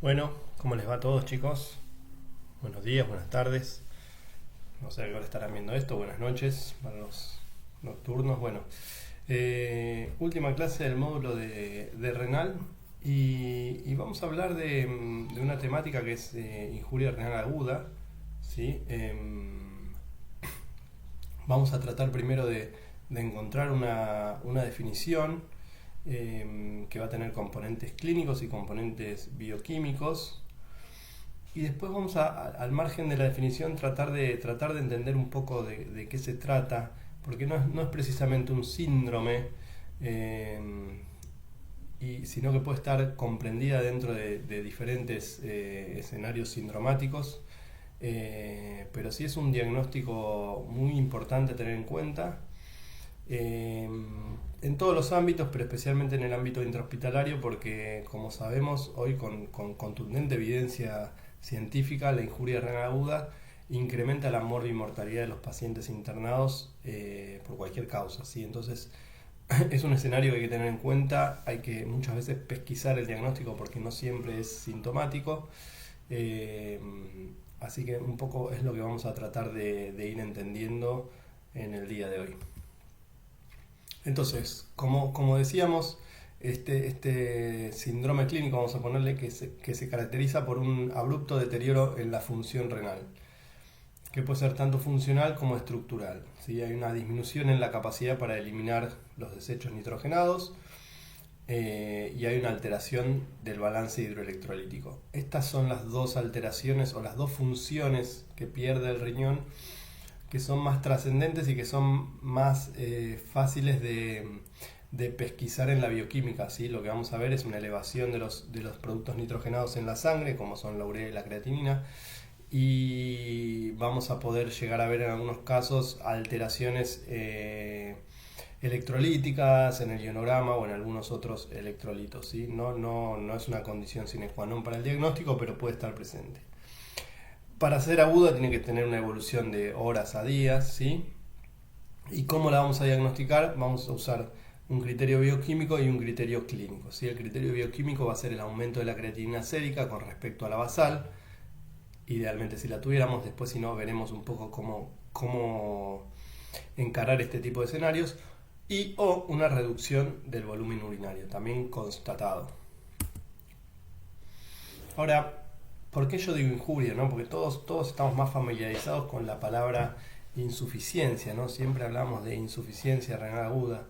Bueno, ¿cómo les va a todos, chicos? Buenos días, buenas tardes. No sé a qué hora estarán viendo esto. Buenas noches para los nocturnos. Bueno, última clase del módulo de renal y vamos a hablar de una temática que es injuria renal aguda. ¿Sí? Vamos a tratar primero de encontrar una definición que va a tener componentes clínicos y componentes bioquímicos. Y después vamos al margen de la definición, tratar de entender un poco de qué se trata, porque no es precisamente un síndrome, eh, sino que puede estar comprendida dentro de diferentes escenarios sindromáticos, pero sí es un diagnóstico muy importante a tener en cuenta eh, en todos los ámbitos, pero especialmente en el ámbito intrahospitalario, porque como sabemos hoy con contundente evidencia científica, la injuria renal aguda incrementa la morbimortalidad de los pacientes internados por cualquier causa, ¿sí? Entonces es un escenario que hay que tener en cuenta, hay que muchas veces pesquisar el diagnóstico porque no siempre es sintomático, eh, así que un poco es lo que vamos a tratar de ir entendiendo en el día de hoy. Entonces, como decíamos, este síndrome clínico, vamos a ponerle que se caracteriza por un abrupto deterioro en la función renal, que puede ser tanto funcional como estructural. ¿Sí? Hay una disminución en la capacidad para eliminar los desechos nitrogenados y hay una alteración del balance hidroelectrolítico. Estas son las dos alteraciones o las dos funciones que pierde el riñón, que son más trascendentes y que son más fáciles de pesquisar en la bioquímica. ¿Sí? Lo que vamos a ver es una elevación de los productos nitrogenados en la sangre, como son la urea y la creatinina, y vamos a poder llegar a ver en algunos casos alteraciones electrolíticas en el ionograma o en algunos otros electrolitos. ¿Sí? No es una condición sine qua non para el diagnóstico, pero puede estar presente. Para ser aguda tiene que tener una evolución de horas a días, ¿sí? ¿Y cómo la vamos a diagnosticar? Vamos a usar un criterio bioquímico y un criterio clínico, ¿sí? El criterio bioquímico va a ser el aumento de la creatinina sérica con respecto a la basal, idealmente si la tuviéramos, después si no veremos un poco cómo encarar este tipo de escenarios, y o una reducción del volumen urinario, también constatado. Ahora, ¿por qué yo digo injuria? ¿No? Porque todos estamos más familiarizados con la palabra insuficiencia, ¿no? Siempre hablamos de insuficiencia renal aguda,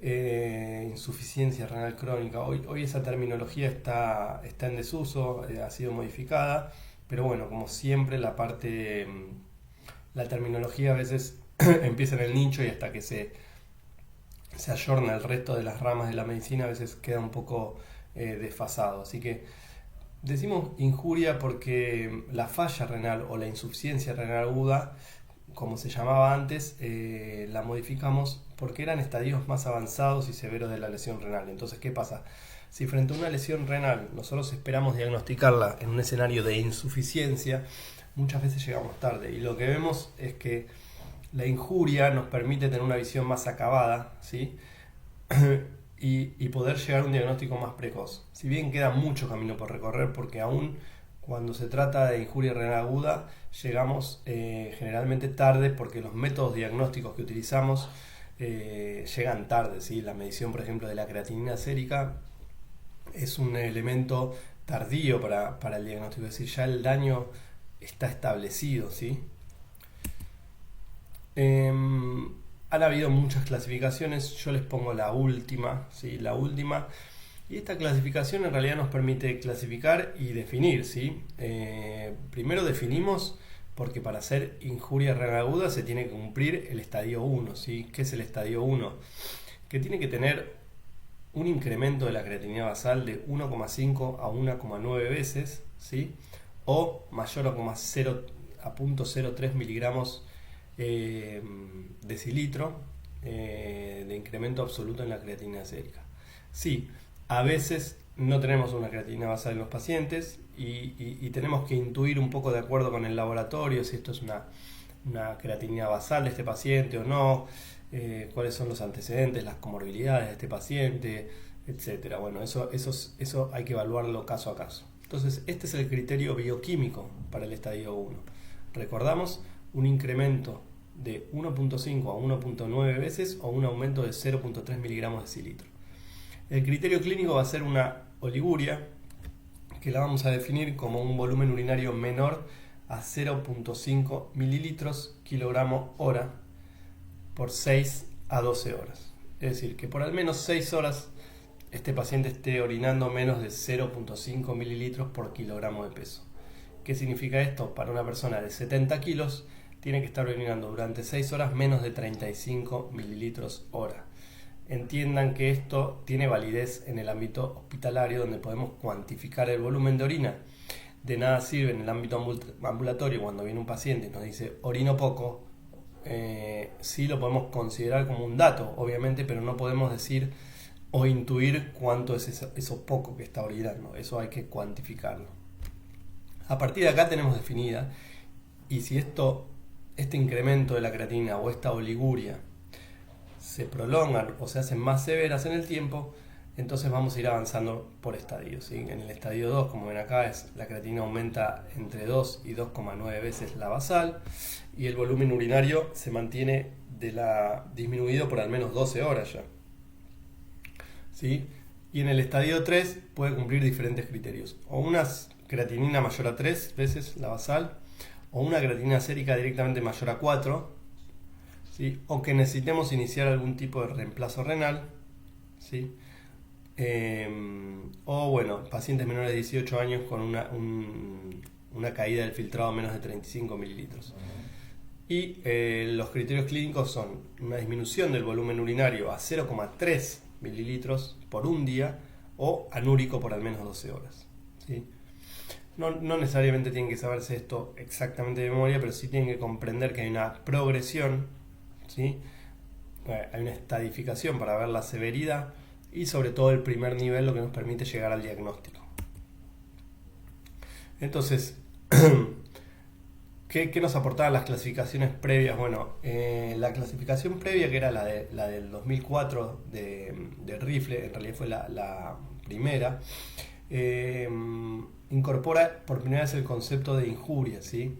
insuficiencia renal crónica. Hoy esa terminología está en desuso, ha sido modificada, pero bueno, como siempre la terminología a veces empieza en el nicho y hasta que se ayorna el resto de las ramas de la medicina a veces queda un poco desfasado. Así que decimos injuria porque la falla renal o la insuficiencia renal aguda, como se llamaba antes, la modificamos porque eran estadios más avanzados y severos de la lesión renal. Entonces, ¿qué pasa? Si frente a una lesión renal nosotros esperamos diagnosticarla en un escenario de insuficiencia, muchas veces llegamos tarde y lo que vemos es que la injuria nos permite tener una visión más acabada, ¿sí? y poder llegar a un diagnóstico más precoz. Si bien queda mucho camino por recorrer, porque aún cuando se trata de injuria renal aguda, llegamos generalmente tarde porque los métodos diagnósticos que utilizamos llegan tarde. ¿Sí? La medición, por ejemplo, de la creatinina sérica es un elemento tardío para el diagnóstico, es decir, ya el daño está establecido. ¿Sí? Han habido muchas clasificaciones, yo les pongo la última, ¿sí? La última. Y esta clasificación en realidad nos permite clasificar y definir, ¿sí? Primero definimos porque para hacer injuria renal aguda se tiene que cumplir el estadio 1, ¿sí? ¿Qué es el estadio 1? Que tiene que tener un incremento de la creatinina basal de 1,5 a 1,9 veces, ¿sí? O mayor a 0,03 miligramos decilitro de incremento absoluto en la creatinina sérica. Sí, a veces no tenemos una creatinina basal en los pacientes y tenemos que intuir un poco de acuerdo con el laboratorio si esto es una creatinina basal de este paciente o no, cuáles son los antecedentes, las comorbilidades de este paciente, etcétera. Bueno, eso hay que evaluarlo caso a caso. Entonces, este es el criterio bioquímico para el estadio 1. Recordamos, un incremento de 1.5 a 1.9 veces o un aumento de 0.3 miligramos decilitro. El criterio clínico va a ser una oliguria, que la vamos a definir como un volumen urinario menor a 0.5 mililitros kilogramo hora por 6 a 12 horas. Es decir, que por al menos 6 horas este paciente esté orinando menos de 0.5 mililitros por kilogramo de peso. ¿Qué significa esto? Para una persona de 70 kilos tiene que estar orinando durante 6 horas menos de 35 mililitros hora. Entiendan que esto tiene validez en el ámbito hospitalario, donde podemos cuantificar el volumen de orina. De nada sirve en el ámbito ambulatorio cuando viene un paciente y nos dice orino poco. Sí lo podemos considerar como un dato, obviamente, pero no podemos decir o intuir cuánto es eso poco que está orinando. Eso hay que cuantificarlo. A partir de acá tenemos definida, y si este incremento de la creatinina o esta oliguria se prolongan o se hacen más severas en el tiempo, entonces vamos a ir avanzando por estadios, ¿sí? En el estadio 2, como ven acá, la creatinina aumenta entre 2 y 2,9 veces la basal, y el volumen urinario se mantiene disminuido por al menos 12 horas ya, ¿sí? Y en el estadio 3 puede cumplir diferentes criterios, o una creatinina mayor a 3 veces la basal, o una creatinina sérica directamente mayor a 4, ¿sí? O que necesitemos iniciar algún tipo de reemplazo renal, ¿sí? O bueno, pacientes menores de 18 años con una caída del filtrado menos de 35 mililitros. Y los criterios clínicos son una disminución del volumen urinario a 0,3 mililitros por un día o anúrico por al menos 12 horas, ¿sí? No necesariamente tienen que saberse esto exactamente de memoria, pero sí tienen que comprender que hay una progresión, ¿sí? Hay una estadificación para ver la severidad y sobre todo el primer nivel, lo que nos permite llegar al diagnóstico. Entonces, ¿qué nos aportaban las clasificaciones previas? Bueno, la clasificación previa, que era la del 2004 de Rifle, en realidad fue la primera, incorpora por primera vez el concepto de injuria, ¿sí?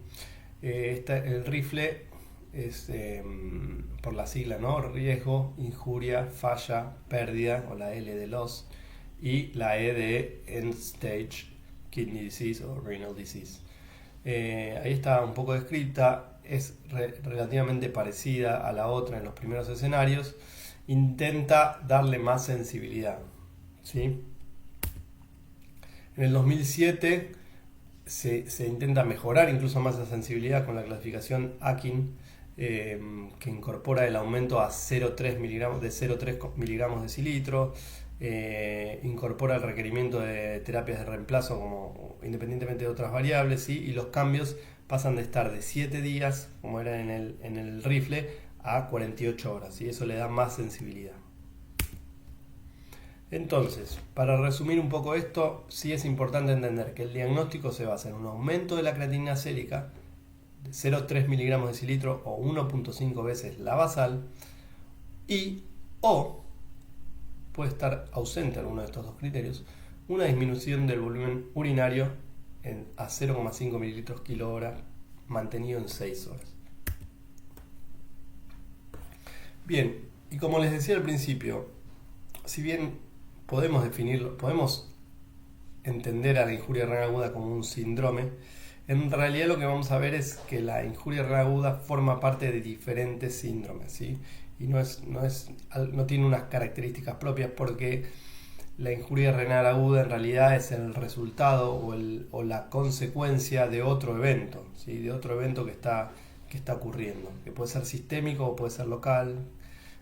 El Rifle es por la sigla, ¿no? Riesgo, injuria, falla, pérdida, o la L de loss, y la E de end stage kidney disease o renal disease. Ahí está un poco descrita, es relativamente parecida a la otra en los primeros escenarios, intenta darle más sensibilidad, ¿sí? En el 2007 se intenta mejorar incluso más la sensibilidad con la clasificación Akin, que incorpora el aumento a 0,3 miligramos decilitro, incorpora el requerimiento de terapias de reemplazo como independientemente de otras variables, ¿sí? Y los cambios pasan de estar de 7 días, como era en el Rifle, a 48 horas, y eso le da más sensibilidad. Entonces, para resumir un poco esto, sí es importante entender que el diagnóstico se basa en un aumento de la creatinina sérica de 0,3 miligramos decilitro o 1.5 veces la basal, o puede estar ausente alguno de estos dos criterios, una disminución del volumen urinario a 0,5 mililitros kilo hora mantenido en 6 horas. Bien, y como les decía al principio, si bien podemos entender a la injuria renal aguda como un síndrome, en realidad lo que vamos a ver es que la injuria renal aguda forma parte de diferentes síndromes, ¿sí? Y no tiene unas características propias, porque la injuria renal aguda en realidad es el resultado o la consecuencia de otro evento, ¿sí? De otro evento que está ocurriendo, que puede ser sistémico o puede ser local,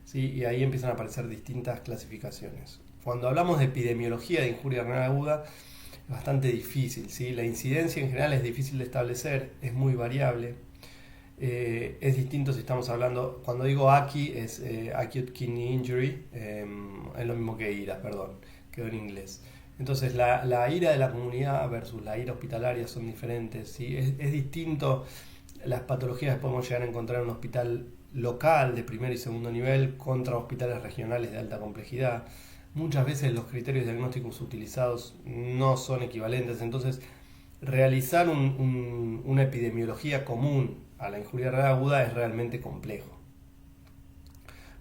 ¿sí? Y ahí empiezan a aparecer distintas clasificaciones. Cuando hablamos de epidemiología de injuria renal aguda, es bastante difícil, ¿sí? La incidencia en general es difícil de establecer, es muy variable. Es distinto si estamos hablando, cuando digo AKI es Acute Kidney Injury, es lo mismo que IRA, perdón, quedó en inglés. Entonces la IRA de la comunidad versus la IRA hospitalaria son diferentes, ¿sí? Es distinto las patologías que podemos llegar a encontrar en un hospital local de primer y segundo nivel contra hospitales regionales de alta complejidad. muchas veces los criterios diagnósticos utilizados no son equivalentes, entonces realizar una epidemiología común a la injuria renal aguda es realmente complejo.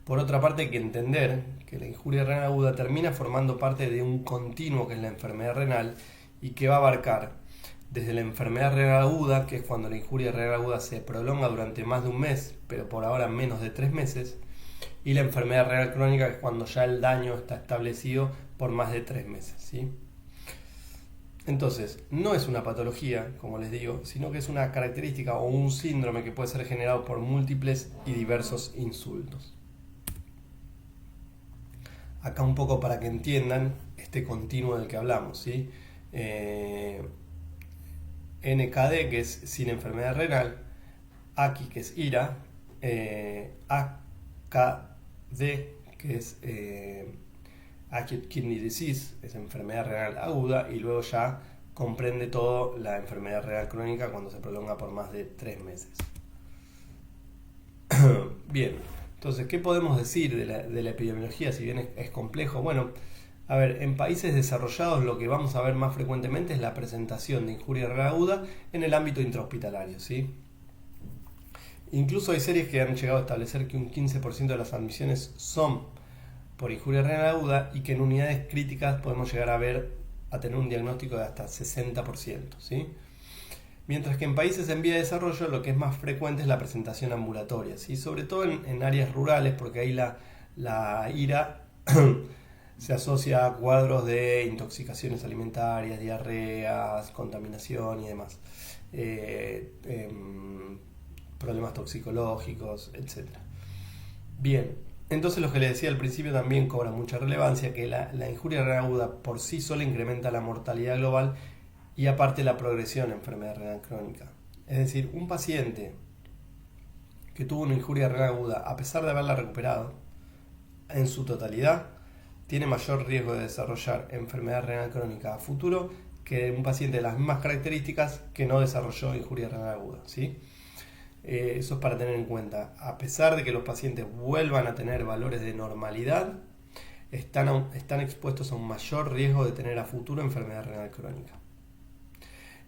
Por otra parte, hay que entender que la injuria renal aguda termina formando parte de un continuo que es la enfermedad renal y que va a abarcar desde la enfermedad renal aguda, que es cuando la injuria renal aguda se prolonga durante más de un mes, pero por ahora menos de 3 meses, y la enfermedad renal crónica, que es cuando ya el daño está establecido por más de 3 meses, ¿sí? Entonces, no es una patología, como les digo, sino que es una característica o un síndrome que puede ser generado por múltiples y diversos insultos. Acá un poco para que entiendan este continuo del que hablamos, ¿sí? NKD, que es sin enfermedad renal, AKI, que es IRA, AKD, que es Acute Kidney Disease, es enfermedad renal aguda, y luego ya comprende todo la enfermedad renal crónica cuando se prolonga por más de 3 meses. Bien, entonces, ¿qué podemos decir de la epidemiología si bien es complejo? Bueno, a ver, en países desarrollados lo que vamos a ver más frecuentemente es la presentación de injuria renal aguda en el ámbito intrahospitalario, ¿sí? Incluso hay series que han llegado a establecer que un 15% de las admisiones son por injuria renal aguda y que en unidades críticas podemos llegar a tener un diagnóstico de hasta 60%, ¿sí? Mientras que en países en vía de desarrollo lo que es más frecuente es la presentación ambulatoria, ¿sí? Sobre todo en áreas rurales, porque ahí la IRA se asocia a cuadros de intoxicaciones alimentarias, diarreas, contaminación y demás, problemas toxicológicos, etc. Bien, entonces lo que les decía al principio también cobra mucha relevancia, que la injuria renal aguda por sí sola incrementa la mortalidad global y aparte la progresión en enfermedad renal crónica. Es decir, un paciente que tuvo una injuria renal aguda, a pesar de haberla recuperado en su totalidad, tiene mayor riesgo de desarrollar enfermedad renal crónica a futuro que un paciente de las mismas características que no desarrolló injuria renal aguda, ¿sí? Eso es para tener en cuenta. A pesar de que los pacientes vuelvan a tener valores de normalidad, están expuestos a un mayor riesgo de tener a futuro enfermedad renal crónica.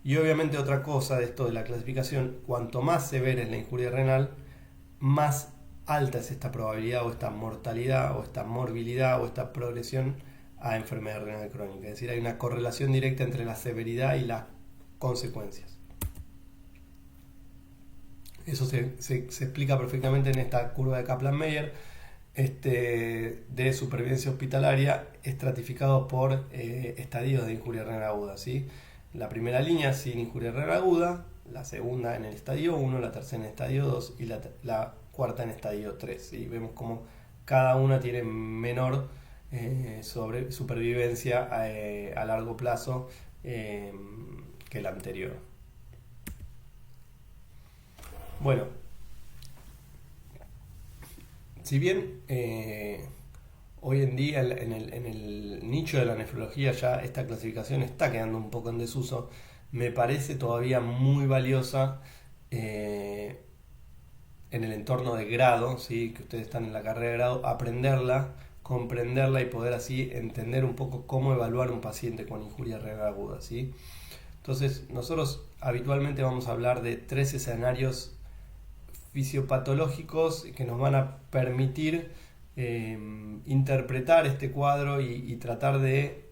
Y obviamente otra cosa de esto de la clasificación, cuanto más severa es la injuria renal, más alta es esta probabilidad o esta mortalidad o esta morbilidad o esta progresión a enfermedad renal crónica. Es decir, hay una correlación directa entre la severidad y las consecuencias. Eso se explica perfectamente en esta curva de Kaplan-Meier de supervivencia hospitalaria estratificado por estadios de injuria renal aguda, ¿sí? La primera línea sin injuria renal aguda, la segunda en el estadio 1, la tercera en el estadio 2 y la cuarta en estadio 3, ¿sí? Vemos como cada una tiene menor supervivencia a largo plazo que la anterior. Bueno, si bien hoy en día en el nicho de la nefrología ya esta clasificación está quedando un poco en desuso, me parece todavía muy valiosa en el entorno de grado, ¿sí? Que ustedes están en la carrera de grado, aprenderla, comprenderla y poder así entender un poco cómo evaluar un paciente con injuria renal aguda, ¿sí? Entonces, nosotros habitualmente vamos a hablar de 3 escenarios fisiopatológicos que nos van a permitir interpretar este cuadro y tratar de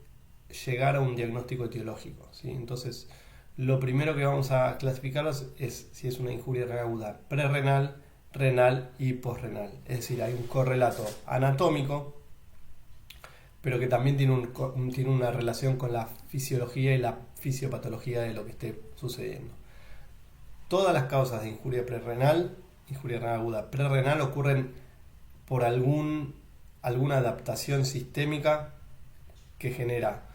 llegar a un diagnóstico etiológico, ¿sí? Entonces, lo primero que vamos a clasificarlos es si es una injuria renal aguda prerrenal, renal y posrenal. Es decir, hay un correlato anatómico, pero que también tiene una relación con la fisiología y la fisiopatología de lo que esté sucediendo. Todas las causas de injuria renal aguda prerrenal ocurren por alguna adaptación sistémica que genera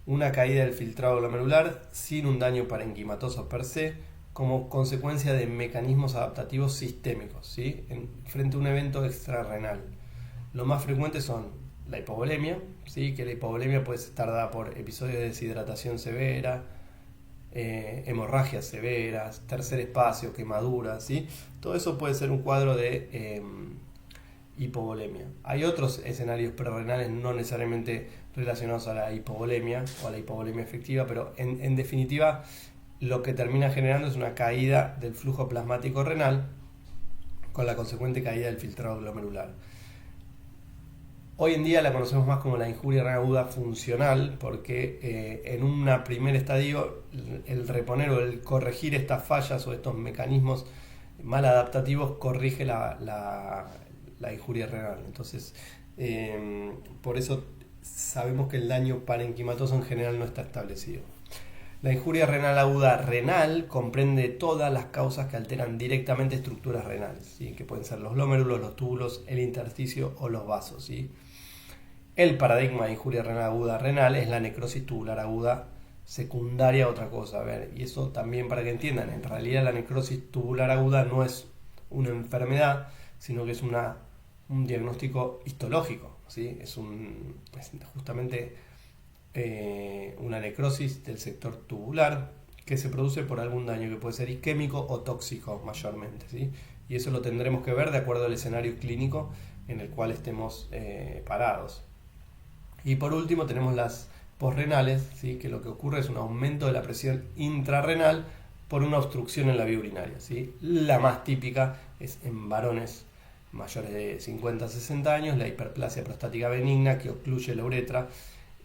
una caída del filtrado glomerular sin un daño parenquimatoso per se, como consecuencia de mecanismos adaptativos sistémicos, ¿sí? Frente a un evento extrarrenal. Lo más frecuente son la hipovolemia, ¿sí? Que la hipovolemia puede estar dada por episodios de deshidratación severa, hemorragias severas, tercer espacio, quemaduras, ¿sí? Todo eso puede ser un cuadro de hipovolemia. Hay otros escenarios prerrenales no necesariamente relacionados a la hipovolemia o a la hipovolemia efectiva, pero en definitiva lo que termina generando es una caída del flujo plasmático renal con la consecuente caída del filtrado glomerular. Hoy en día la conocemos más como la injuria renal aguda funcional porque en un primer estadio el reponer o el corregir estas fallas o estos mecanismos maladaptativos corrige la injuria renal. Entonces, por eso sabemos que el daño parenquimatoso en general no está establecido. La injuria renal aguda renal comprende todas las causas que alteran directamente estructuras renales, ¿sí? Que pueden ser los glomérulos, los túbulos, el intersticio o los vasos, ¿sí? El paradigma de injuria renal aguda renal es la necrosis tubular aguda secundaria a otra cosa. A ver, y eso también para que entiendan, en realidad la necrosis tubular aguda no es una enfermedad, sino que es un diagnóstico histológico, ¿sí? Es justamente una necrosis del sector tubular que se produce por algún daño que puede ser isquémico o tóxico mayormente, ¿sí? Y eso lo tendremos que ver de acuerdo al escenario clínico en el cual estemos parados. Y por último tenemos las posrenales, ¿sí? Que lo que ocurre es un aumento de la presión intrarrenal por una obstrucción en la vía urinaria, ¿sí? La más típica es en varones mayores de 50-60 años, la hiperplasia prostática benigna que ocluye la uretra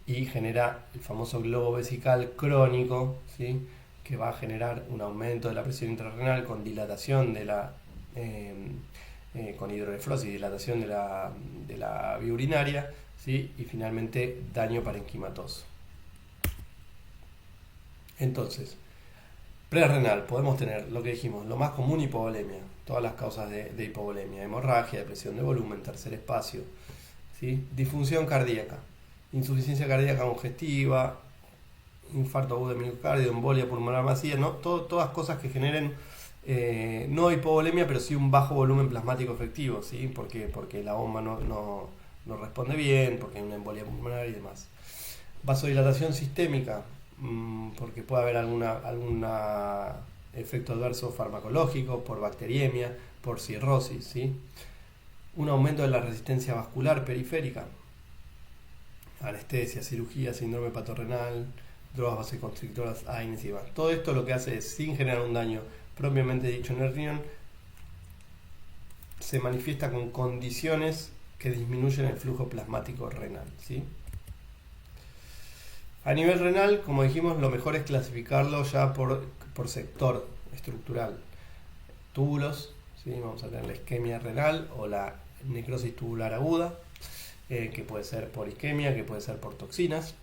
y genera el famoso globo vesical crónico, ¿sí? Que va a generar un aumento de la presión intrarrenal con dilatación de la con hidronefrosis, dilatación de la vía urinaria, ¿sí? Y finalmente daño parenquimatoso. Entonces, prerrenal podemos tener lo que dijimos, lo más común, hipovolemia, todas las causas de hipovolemia, hemorragia, depresión de volumen, tercer espacio, ¿sí? Disfunción cardíaca, insuficiencia cardíaca congestiva, infarto agudo de miocardio, embolia pulmonar masiva, ¿no? Todas cosas que generen no hipovolemia, pero sí un bajo volumen plasmático efectivo, ¿sí? Porque la bomba no responde bien, porque hay una embolia pulmonar y demás. Vasodilatación sistémica, porque puede haber algún efecto adverso farmacológico, por bacteriemia, por cirrosis, ¿sí? Un aumento de la resistencia vascular periférica, anestesia, cirugía, síndrome hepatorenal, drogas vasoconstrictoras, AINES y demás. Todo esto lo que hace es, sin generar un daño propiamente dicho en el riñón, se manifiesta con condiciones que disminuyen el flujo plasmático renal, ¿sí? A nivel renal, como dijimos, lo mejor es clasificarlo ya por sector estructural. Túbulos, ¿sí? Vamos a tener la isquemia renal o la necrosis tubular aguda, que puede ser por isquemia, que puede ser por toxinas.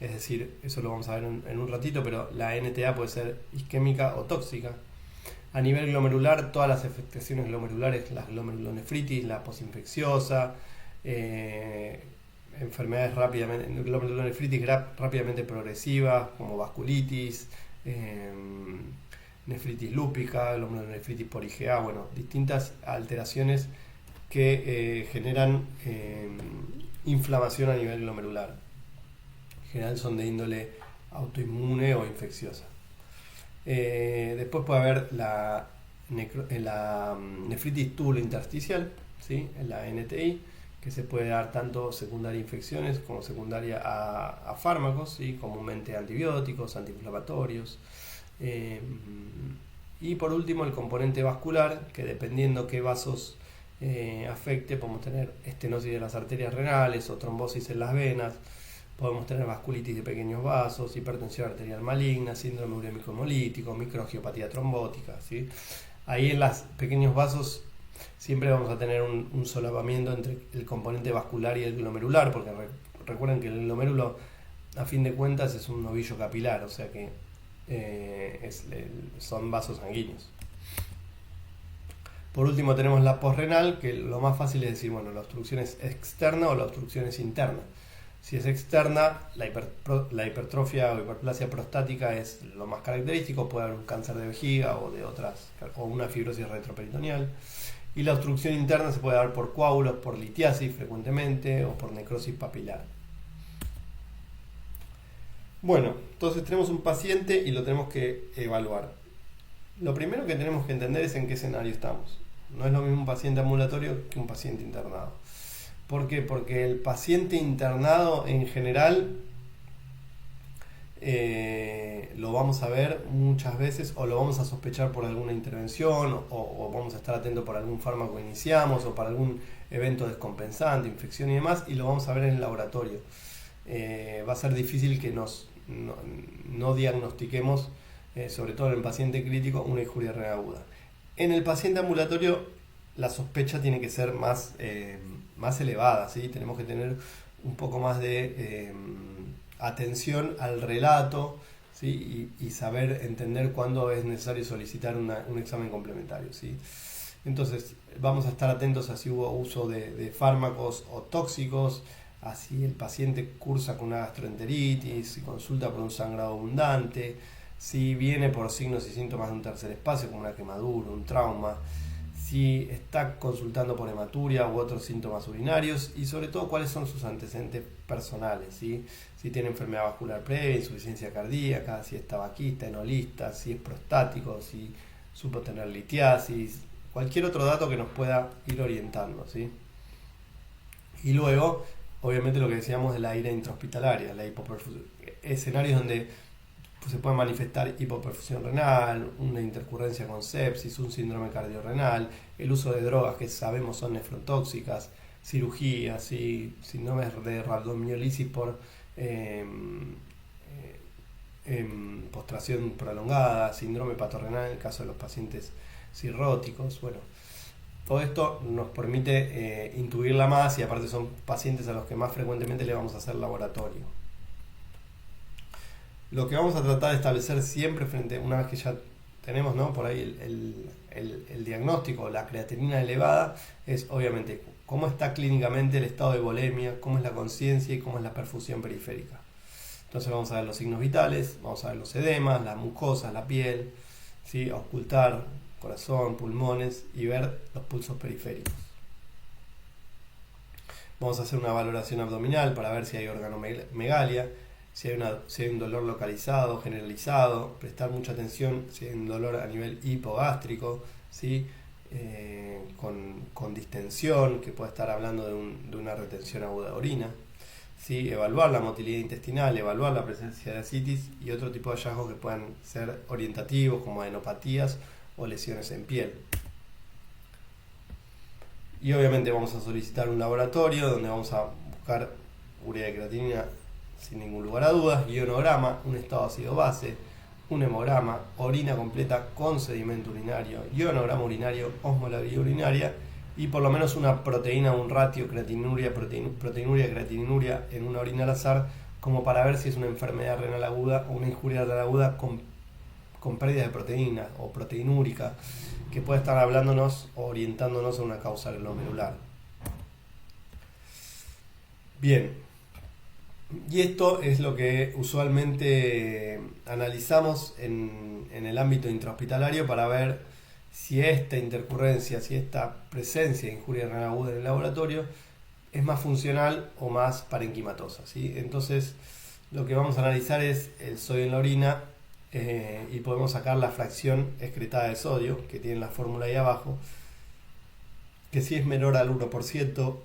Es decir, eso lo vamos a ver en un ratito, pero la NTA puede ser isquémica o tóxica. A nivel glomerular, todas las afectaciones glomerulares, la glomerulonefritis, la posinfecciosa, enfermedades glomerulonefritis rápidamente progresivas, como vasculitis, nefritis lúpica, glomerulonefritis por IgA, bueno, distintas alteraciones que generan inflamación a nivel glomerular. En general son de índole autoinmune o infecciosa. Después puede haber la nefritis tubulointersticial, ¿sí? En la NTI, que se puede dar tanto secundaria a infecciones como secundaria a fármacos, ¿sí? Comúnmente antibióticos, antiinflamatorios. Y por último el componente vascular, que dependiendo qué vasos afecte, podemos tener estenosis de las arterias renales o trombosis en las venas. Podemos tener vasculitis de pequeños vasos, hipertensión arterial maligna, síndrome urémico hemolítico, microangiopatía trombótica, ¿sí? Ahí en los pequeños vasos siempre vamos a tener un solapamiento entre el componente vascular y el glomerular, porque recuerden que el glomérulo, a fin de cuentas, es un novillo capilar, o sea que son vasos sanguíneos. Por último tenemos la posrenal, que lo más fácil es decir, bueno, la obstrucción es externa o la obstrucción es interna. Si es externa, la hipertrofia o hiperplasia prostática es lo más característico, puede haber un cáncer de vejiga o una fibrosis retroperitoneal. Y la obstrucción interna se puede dar por coágulos, por litiasis frecuentemente o por necrosis papilar. Bueno, entonces tenemos un paciente y lo tenemos que evaluar. Lo primero que tenemos que entender es en qué escenario estamos. No es lo mismo un paciente ambulatorio que un paciente internado. ¿Por qué? Porque el paciente internado en general lo vamos a ver muchas veces o lo vamos a sospechar por alguna intervención o vamos a estar atentos por algún fármaco que iniciamos o para algún evento descompensante, infección y demás, y lo vamos a ver en el laboratorio. Va a ser difícil que no diagnostiquemos, sobre todo en el paciente crítico, una injuria renal aguda. En el paciente ambulatorio la sospecha tiene que ser más elevada, ¿sí? Tenemos que tener un poco más de atención al relato, ¿sí? y saber entender cuándo es necesario solicitar un examen complementario, ¿sí? Entonces vamos a estar atentos a si hubo uso de fármacos o tóxicos, a si el paciente cursa con una gastroenteritis, si consulta por un sangrado abundante, si viene por signos y síntomas de un tercer espacio como una quemadura, un trauma, si está consultando por hematuria u otros síntomas urinarios y sobre todo cuáles son sus antecedentes personales, ¿sí? Si tiene enfermedad vascular previa, insuficiencia cardíaca, si es tabaquista, enolista, si es prostático, si supo tener litiasis, cualquier otro dato que nos pueda ir orientando, ¿sí? Y luego, obviamente lo que decíamos de la ira intrahospitalaria, la hipoperfusión, escenarios donde se puede manifestar hipoperfusión renal, una intercurrencia con sepsis, un síndrome cardiorrenal, el uso de drogas que sabemos son nefrotóxicas, cirugías, síndromes de rabdomiolisis por postración prolongada, síndrome patorrenal en el caso de los pacientes cirróticos. Bueno, todo esto nos permite intuirla más y aparte son pacientes a los que más frecuentemente le vamos a hacer laboratorio. Lo que vamos a tratar de establecer siempre una vez que ya tenemos, ¿no?, por ahí el diagnóstico, la creatinina elevada, es obviamente cómo está clínicamente el estado de volemia, cómo es la conciencia y cómo es la perfusión periférica. Entonces vamos a ver los signos vitales, vamos a ver los edemas, las mucosas, la piel, ¿sí?, ocultar corazón, pulmones y ver los pulsos periféricos. Vamos a hacer una valoración abdominal para ver si hay organomegalia, si hay un dolor localizado, generalizado, prestar mucha atención si hay un dolor a nivel hipogástrico, ¿sí?, con distensión, que puede estar hablando de una retención aguda de orina, ¿sí?, evaluar la motilidad intestinal, evaluar la presencia de ascitis y otro tipo de hallazgos que puedan ser orientativos como adenopatías o lesiones en piel. Y obviamente vamos a solicitar un laboratorio donde vamos a buscar urea de creatinina sin ningún lugar a dudas, ionograma, un estado ácido base, un hemograma, orina completa con sedimento urinario, ionograma urinario, osmolaridad urinaria y por lo menos una proteína, un ratio creatinuria, proteinuria, creatinuria en una orina al azar, como para ver si es una enfermedad renal aguda o una injuria renal aguda con pérdida de proteína o proteinúrica, que puede estar hablándonos o orientándonos a una causa glomerular. Bien. Y esto es lo que usualmente analizamos en el ámbito intrahospitalario para ver si esta intercurrencia, si esta presencia de injuria renal aguda en el laboratorio es más funcional o más parenquimatosa, ¿sí? Entonces lo que vamos a analizar es el sodio en la orina y podemos sacar la fracción excretada de sodio que tiene la fórmula ahí abajo, que si es menor al 1%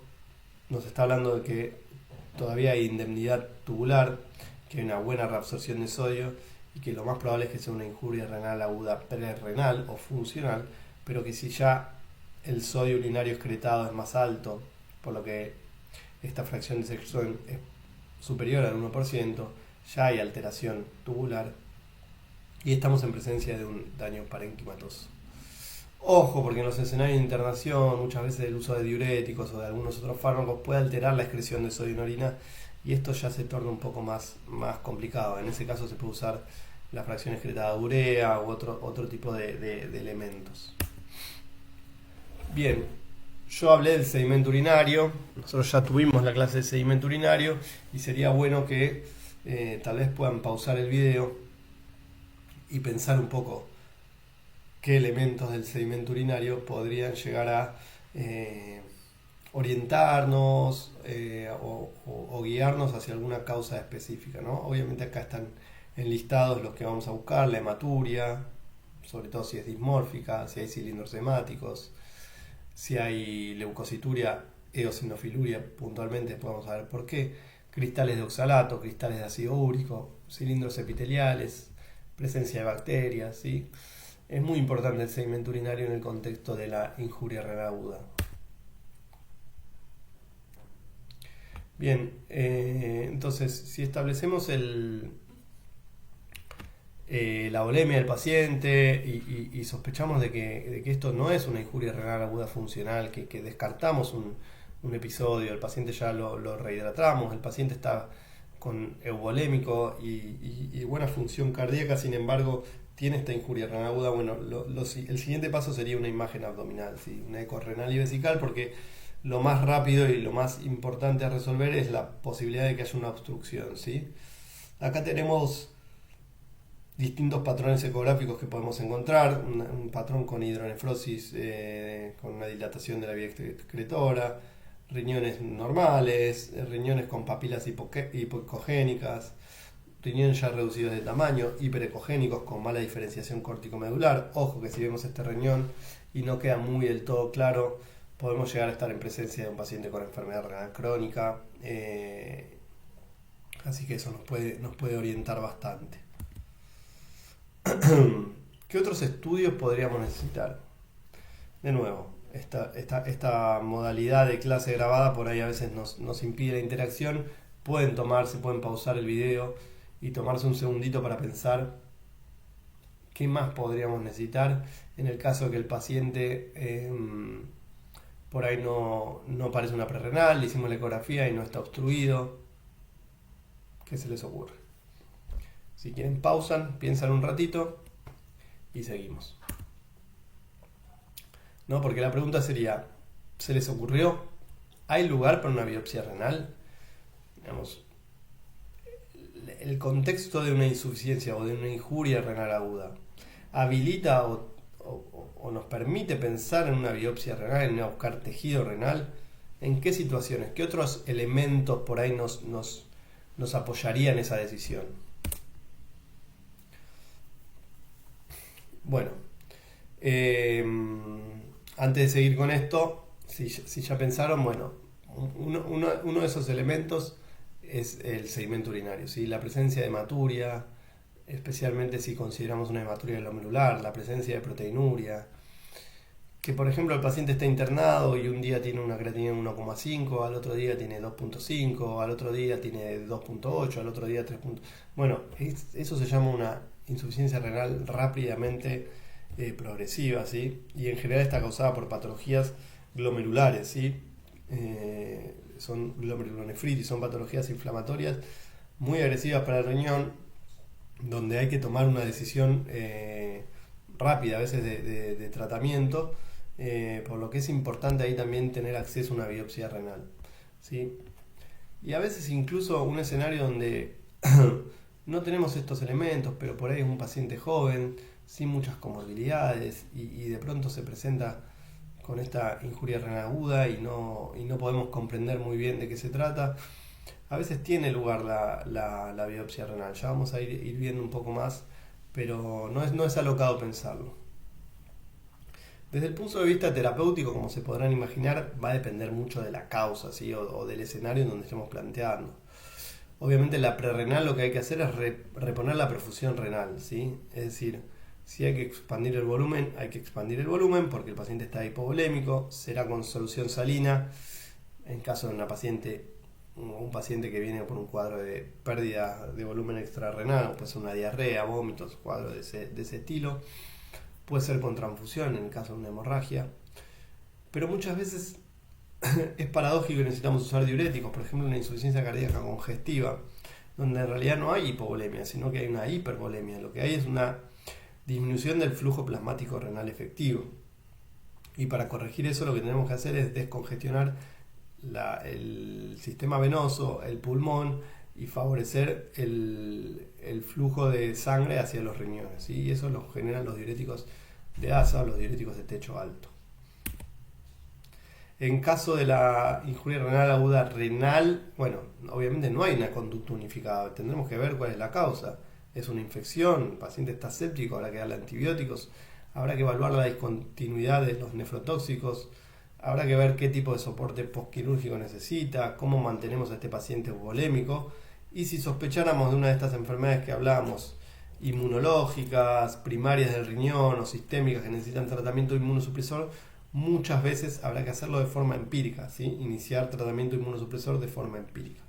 nos está hablando de que todavía hay indemnidad tubular, que hay una buena reabsorción de sodio y que lo más probable es que sea una injuria renal aguda prerrenal o funcional, pero que si ya el sodio urinario excretado es más alto, por lo que esta fracción de secreción es superior al 1%, ya hay alteración tubular y estamos en presencia de un daño parenquimatoso. Ojo, porque en los escenarios de internación muchas veces el uso de diuréticos o de algunos otros fármacos puede alterar la excreción de sodio en orina y esto ya se torna un poco más complicado. En ese caso se puede usar la fracción excretada de urea u otro tipo de elementos. Bien, yo hablé del sedimento urinario, nosotros ya tuvimos la clase de sedimento urinario y sería bueno que tal vez puedan pausar el video y pensar un poco qué elementos del sedimento urinario podrían llegar a orientarnos o guiarnos hacia alguna causa específica, ¿no? Obviamente acá están enlistados los que vamos a buscar, la hematuria, sobre todo si es dismórfica, si hay cilindros hemáticos, Si hay leucocituria, eosinofiluria, puntualmente podemos saber por qué. Cristales de oxalato, cristales de ácido úrico, cilindros epiteliales, presencia de bacterias, ¿sí? Es muy importante el segmento urinario en el contexto de la injuria renal aguda. Bien, entonces si establecemos la volemia del paciente y sospechamos de que esto no es una injuria renal aguda funcional, que descartamos un episodio, el paciente ya lo rehidratamos, el paciente está con euvolémico y buena función cardíaca, sin embargo tiene esta injuria renal aguda, bueno, el siguiente paso sería una imagen abdominal, ¿sí? Una eco renal y vesical, porque lo más rápido y lo más importante a resolver es la posibilidad de que haya una obstrucción, ¿sí? Acá tenemos distintos patrones ecográficos que podemos encontrar, un patrón con hidronefrosis, con una dilatación de la vía excretora, riñones normales, riñones con papilas hipocogénicas, riñones ya reducidos de tamaño, hiperecogénicos con mala diferenciación córtico-medular. Ojo que si vemos este riñón y no queda muy del todo claro, podemos llegar a estar en presencia de un paciente con enfermedad renal crónica, así que eso nos puede orientar bastante. ¿Qué otros estudios podríamos necesitar? De nuevo, esta modalidad de clase grabada por ahí a veces nos impide la interacción. Pueden pausar el video y tomarse un segundito para pensar qué más podríamos necesitar en el caso de que el paciente por ahí no parece una prerrenal, le hicimos la ecografía y no está obstruido. ¿Qué se les ocurre? Si quieren pausan, piensan un ratito y seguimos. ¿No? Porque la pregunta sería, ¿se les ocurrió? ¿Hay lugar para una biopsia renal? Digamos, el contexto de una insuficiencia o de una injuria renal aguda habilita o nos permite pensar en una biopsia renal, en buscar tejido renal. ¿En qué situaciones? ¿Qué otros elementos por ahí nos apoyarían esa decisión? Bueno, antes de seguir con esto, si ya pensaron, bueno, uno de esos elementos es el segmento urinario, ¿sí? La presencia de hematuria, especialmente si consideramos una hematuria glomerular, la presencia de proteinuria, que por ejemplo el paciente está internado y un día tiene una creatinina en 1,5, al otro día tiene 2,5, al otro día tiene 2,8, al otro día 3. Bueno, eso se llama una insuficiencia renal rápidamente progresiva, ¿sí? Y en general está causada por patologías glomerulares, ¿sí? Son glomerulonefritis, son patologías inflamatorias muy agresivas para el riñón, donde hay que tomar una decisión rápida, a veces de tratamiento, por lo que es importante ahí también tener acceso a una biopsia renal, ¿sí? Y a veces incluso un escenario donde no tenemos estos elementos, pero por ahí es un paciente joven, sin muchas comorbilidades, y de pronto se presenta con esta injuria renal aguda y no podemos comprender muy bien de qué se trata. A veces tiene lugar la biopsia renal, ya vamos a ir viendo un poco más, pero no es alocado pensarlo. Desde el punto de vista terapéutico, como se podrán imaginar, va a depender mucho de la causa, ¿sí? o del escenario en donde estemos planteando. Obviamente la prerrenal lo que hay que hacer es reponer la perfusión renal, ¿sí? Es decir, si hay que expandir el volumen, hay que expandir el volumen porque el paciente está hipovolémico, será con solución salina. En caso de un paciente que viene por un cuadro de pérdida de volumen extrarrenal, puede ser una diarrea, vómitos, cuadro de ese estilo. Puede ser con transfusión en el caso de una hemorragia. Pero muchas veces es paradójico y necesitamos usar diuréticos, por ejemplo una insuficiencia cardíaca congestiva, donde en realidad no hay hipovolemia, sino que hay una hipervolemia. Lo que hay es una disminución del flujo plasmático renal efectivo. Y para corregir eso lo que tenemos que hacer es descongestionar el sistema venoso, el pulmón, y favorecer el flujo de sangre hacia los riñones, ¿sí? Y eso lo generan los diuréticos de asa o los diuréticos de techo alto. En caso de la injuria renal aguda renal, bueno, obviamente no hay una conducta unificada, tendremos que ver cuál es la causa. Es una infección, el paciente está séptico, habrá que darle antibióticos, habrá que evaluar la discontinuidad de los nefrotóxicos, Habrá que ver qué tipo de soporte postquirúrgico necesita, cómo mantenemos a este paciente eubolémico y si sospecháramos de una de estas enfermedades que hablábamos, inmunológicas, primarias del riñón o sistémicas que necesitan tratamiento inmunosupresor, muchas veces habrá que hacerlo de forma empírica, ¿sí? Iniciar tratamiento inmunosupresor de forma empírica.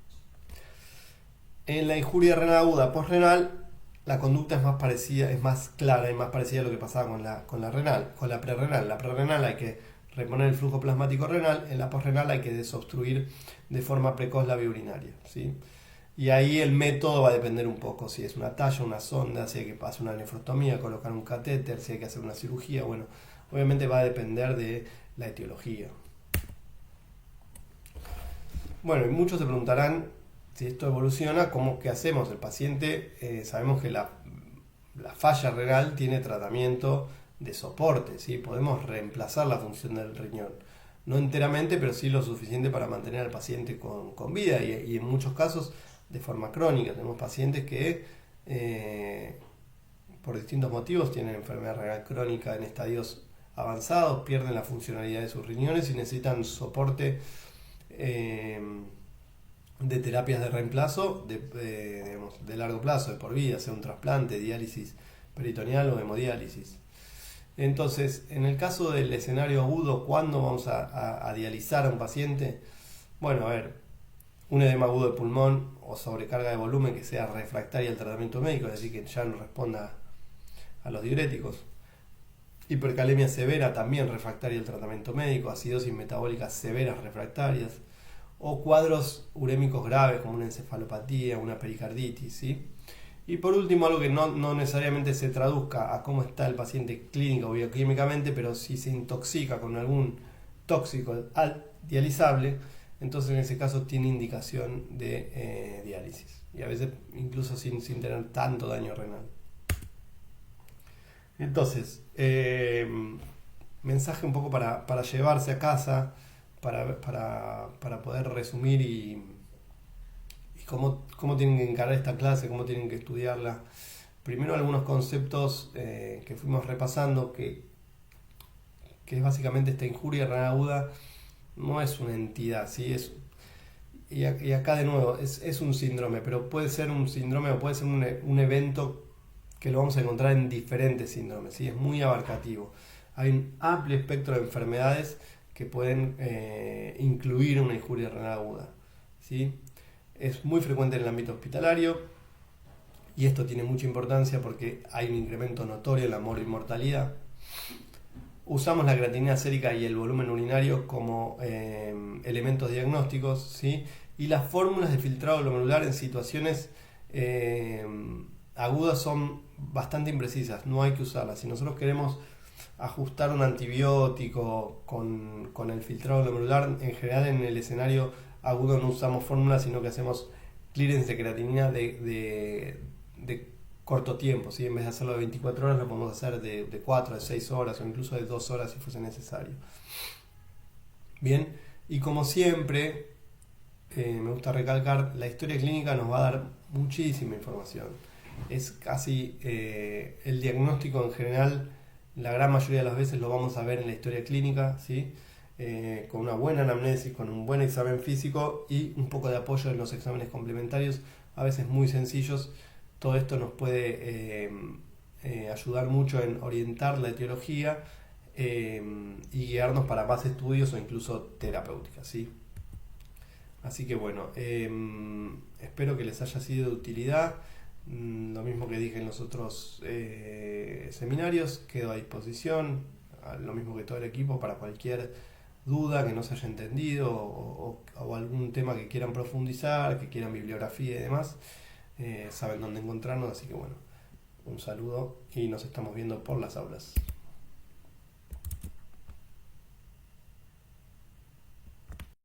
En la injuria renal aguda postrenal, la conducta es más parecida, es más clara y más parecida a lo que pasaba con la renal, con la prerrenal. La prerrenal hay que reponer el flujo plasmático renal, en la postrenal hay que desobstruir de forma precoz la vía urinaria, ¿sí? Y ahí el método va a depender un poco, si es una talla, una sonda, si hay que hacer una nefrostomía, colocar un catéter, si hay que hacer una cirugía, bueno, obviamente va a depender de la etiología. Bueno, y muchos se preguntarán si esto evoluciona, ¿qué hacemos? El paciente, sabemos que la falla renal tiene tratamiento de soporte, ¿sí? Podemos reemplazar la función del riñón. No enteramente, pero sí lo suficiente para mantener al paciente con vida y en muchos casos de forma crónica. Tenemos pacientes que por distintos motivos tienen enfermedad renal crónica en estadios avanzados, pierden la funcionalidad de sus riñones y necesitan soporte de terapias de reemplazo de largo plazo, de por vida, sea un trasplante, diálisis peritoneal o hemodiálisis. Entonces, en el caso del escenario agudo, ¿cuándo vamos a dializar a un paciente? Bueno, a ver, un edema agudo de pulmón o sobrecarga de volumen que sea refractaria al tratamiento médico, es decir, que ya no responda a los diuréticos. Hipercalemia severa, también refractaria al tratamiento médico. Acidosis metabólicas severas refractarias. O cuadros urémicos graves como una encefalopatía, una pericarditis, ¿sí? Y por último, algo que no necesariamente se traduzca a cómo está el paciente clínico o bioquímicamente, pero si se intoxica con algún tóxico dializable, entonces en ese caso tiene indicación de diálisis. Y a veces incluso sin tener tanto daño renal. Entonces, mensaje un poco para llevarse a casa, para poder resumir y cómo tienen que encarar esta clase, cómo tienen que estudiarla. Primero algunos conceptos que fuimos repasando, que es básicamente esta injuria renal aguda no es una entidad, ¿sí? Y acá de nuevo, es un síndrome, pero puede ser un síndrome o puede ser un evento que lo vamos a encontrar en diferentes síndromes, ¿sí? Es muy abarcativo. Hay un amplio espectro de enfermedades que pueden incluir una injuria renal aguda, ¿sí? Es muy frecuente en el ámbito hospitalario y esto tiene mucha importancia porque hay un incremento notorio en la mortalidad. Usamos la creatinina sérica y el volumen urinario como elementos diagnósticos, ¿sí? Y las fórmulas de filtrado glomerular en situaciones agudas son bastante imprecisas, no hay que usarlas. Si nosotros queremos ajustar un antibiótico con el filtrado glomerular, en general en el escenario agudo no usamos fórmulas, sino que hacemos clearance de creatinina de corto tiempo, ¿sí? En vez de hacerlo de 24 horas lo podemos hacer de 4, de 6 horas o incluso de 2 horas si fuese necesario. Bien, y como siempre me gusta recalcar, la historia clínica nos va a dar muchísima información. Es casi el diagnóstico en general, la gran mayoría de las veces lo vamos a ver en la historia clínica, ¿sí? Con una buena anamnesis, con un buen examen físico y un poco de apoyo en los exámenes complementarios, a veces muy sencillos. Todo esto nos puede ayudar mucho en orientar la etiología y guiarnos para más estudios o incluso terapéuticas, ¿sí? Así que bueno, espero que les haya sido de utilidad. Lo mismo que dije en los otros seminarios, quedo a disposición, lo mismo que todo el equipo, para cualquier duda que no se haya entendido o algún tema que quieran profundizar, que quieran bibliografía y demás. Saben dónde encontrarnos, así que bueno, un saludo y nos estamos viendo por las aulas.